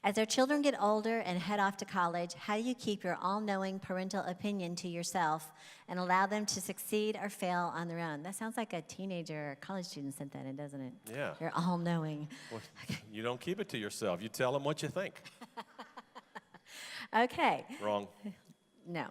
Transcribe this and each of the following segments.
As our children get older and head off to college, how do you keep your all-knowing parental opinion to yourself and allow them to succeed or fail on their own? That sounds like a teenager or college student sent that in, doesn't it? Yeah. You're all-knowing. Well, you don't keep it to yourself. You tell them what you think. Okay. Wrong. No.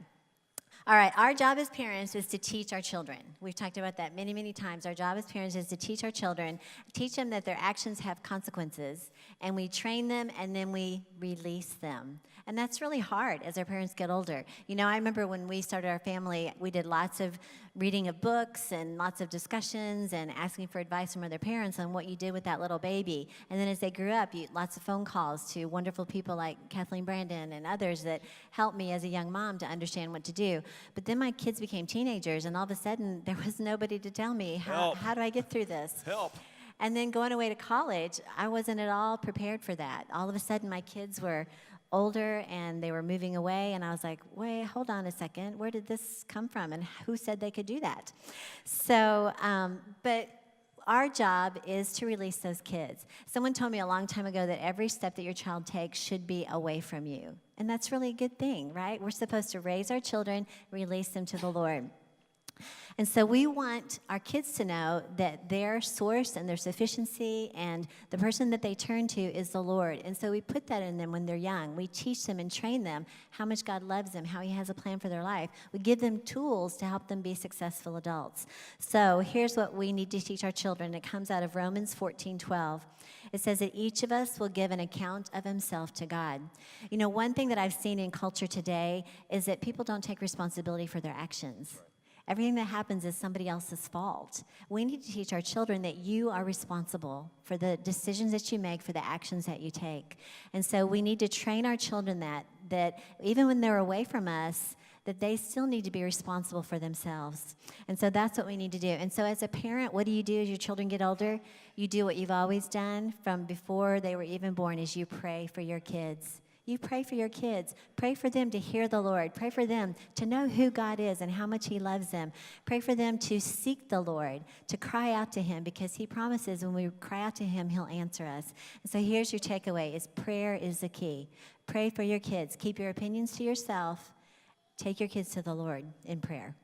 All right, our job as parents is to teach our children. We've talked about that many, many times. Our job as parents is to teach our children, teach them that their actions have consequences, and we train them, and then we release them. And that's really hard as our parents get older. You know, I remember when we started our family, we did lots of reading of books and lots of discussions and asking for advice from other parents on what you did with that little baby. And then as they grew up, lots of phone calls to wonderful people like Kathleen Brandon and others that helped me as a young mom to understand what to do. But then my kids became teenagers, and all of a sudden, there was nobody to tell me, how do I get through this? Help. And then going away to college, I wasn't at all prepared for that. All of a sudden, my kids were older, and they were moving away, and I was like, wait, hold on a second. Where did this come from, and who said they could do that? So, but our job is to release those kids. Someone told me a long time ago that every step that your child takes should be away from you. And that's really a good thing, right? We're supposed to raise our children, release them to the Lord. And so we want our kids to know that their source and their sufficiency and the person that they turn to is the Lord. And so we put that in them when they're young. We teach them and train them how much God loves them, how he has a plan for their life. We give them tools to help them be successful adults. So here's what we need to teach our children. It comes out of Romans 14:12. It says that each of us will give an account of himself to God. You know, one thing that I've seen in culture today is that people don't take responsibility for their actions. Everything that happens is somebody else's fault. We need to teach our children that you are responsible for the decisions that you make, for the actions that you take. And so we need to train our children that even when they're away from us, that they still need to be responsible for themselves. And so that's what we need to do. And so as a parent, what do you do as your children get older? You do what you've always done from before they were even born, is you pray for your kids. You pray for your kids. Pray for them to hear the Lord. Pray for them to know who God is and how much he loves them. Pray for them to seek the Lord, to cry out to him, because he promises when we cry out to him, he'll answer us. And so here's your takeaway, is prayer is the key. Pray for your kids. Keep your opinions to yourself. Take your kids to the Lord in prayer.